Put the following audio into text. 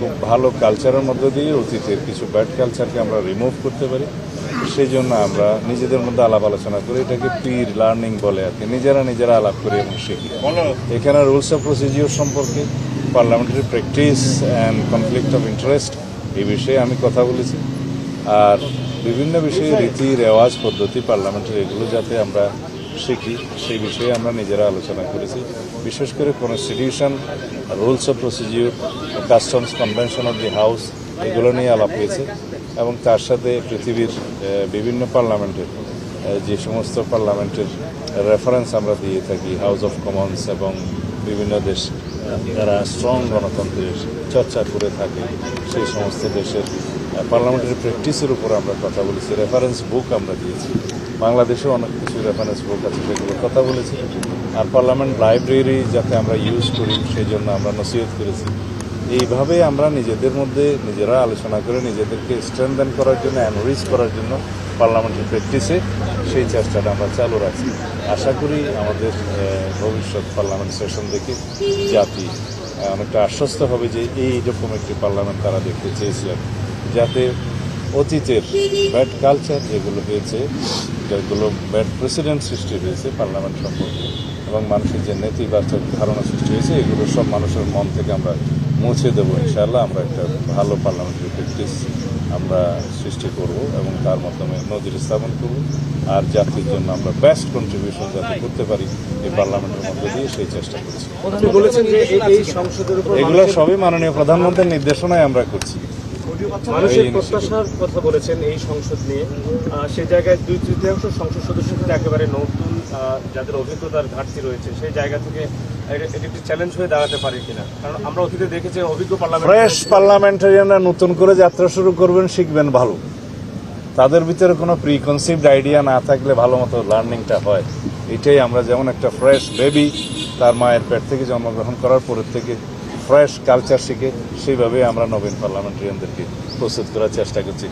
খুব ভালো কালচারের মধ্য দিয়ে অতীতের কিছু ব্যাড কালচারকে আমরা রিমুভ করতে পারি। সেই জন্য আমরা নিজেদের মধ্যে আলাপ আলোচনা করি, এটাকে পির লার্নিং বলে আর কি, নিজেরা আলাপ করি এবং শিখি। এখানে রুলস অফ প্রসিডিওর সম্পর্কে, parliamentary practice and conflict of interest এই বিষয়ে আমি কথা বলেছি। আর বিভিন্ন বিষয়ে রীতি রেওয়াজ পদ্ধতি পার্লামেন্টের এগুলো যাতে আমরা শিখি সেই বিষয়ে আমরা নিজেরা আলোচনা করেছি। বিশেষ করে constitution, rules of procedure, customs convention of the house এগুলো নিয়ে আলাপ হয়েছে। এবং তার সাথে পৃথিবীর বিভিন্ন পার্লামেন্টের যে সমস্ত পার্লামেন্টের রেফারেন্স আমরা দিয়ে থাকি, হাউস অফ কমন্স এবং বিভিন্ন দেশ যারা স্ট্রং গণতন্ত্রের চর্চা করে থাকে সেই সমস্ত দেশের পার্লামেন্টারি প্র্যাকটিসের উপর আমরা কথা বলেছি। রেফারেন্স বুক আমরা দিয়েছি, বাংলাদেশেও অনেক কিছু রেফারেন্স বুক আছে সেগুলো কথা বলেছি। আর পার্লামেন্ট লাইব্রেরি যাতে আমরা ইউজ করি সেই জন্য আমরা নসিহত করেছি। এইভাবে আমরা নিজেদের মধ্যে নিজেরা আলোচনা করে নিজেদেরকে স্ট্রেনথেন করার জন্য, এনরিচ করার জন্য পার্লামেন্টারি প্র্যাকটিসে সেই চেষ্টাটা আমরা চালু রাখছি। আশা করি আমাদের ভবিষ্যৎ পার্লামেন্ট সেশন দেখে জাতি অনেকটা আশ্বস্ত হবে যে এইরকম একটি পার্লামেন্ট তারা দেখতে চেয়েছিলেন, যাতে অতীতের ব্যাড কালচার যেগুলো হয়েছে, যেগুলো ব্যাড প্রেসিডেন্ট সৃষ্টি হয়েছে পার্লামেন্ট সম্পর্কে এবং মানুষের যে নেতিবাচক ধারণা সৃষ্টি হয়েছে, এগুলো সব মানুষের মন থেকে আমরা মুছে দেবো। ইনশাআল্লাহ আমরা একটা ভালো পার্লামেন্টারি প্র্যাকটিস আমরা সৃষ্টি করব এবং তার মাধ্যমে নজির স্থাপন করব। আর জাতির জন্য আমরা বেস্ট কন্ট্রিবিউশন যাতে করতে পারি এই পার্লামেন্টের মধ্যে দিয়ে সেই চেষ্টা করছি। এগুলো সবই মাননীয় প্রধানমন্ত্রীর নির্দেশনায় আমরা করছি। মানুষের প্রত্যাশার কথা বলেছেন এই সংসদ নিয়ে, সেই জায়গায় 2/3 সংসদ সদস্য কিন্তু একেবারে নতুন, যাদের অভিজ্ঞতার ঘাটতি রয়েছে, সেই জায়গা থেকে এটি একটি চ্যালেঞ্জ হয়ে দাঁড়াতে পারে কিনা? কারণ আমরা অতীতে দেখেছি অভিজ্ঞ ফ্রেশ পার্লামেন্টারিয়ানরা নতুন করে যাত্রা শুরু করবেন, শিখবেন ভালো। তাদের ভিতরে কোনো প্রিকনসিভড আইডিয়া না থাকলে ভালো মতো লার্নিংটা হয়। এটাই আমরা যেমন একটা ফ্রেশ বেবি তার মায়ের পেট থেকে জন্মগ্রহণ করার পরের থেকে ফ্রেশ কালচার শিখে, সেইভাবে আমরা নবীন পার্লামেন্টারিয়ানদেরকে প্রস্তুত করার চেষ্টা করছি।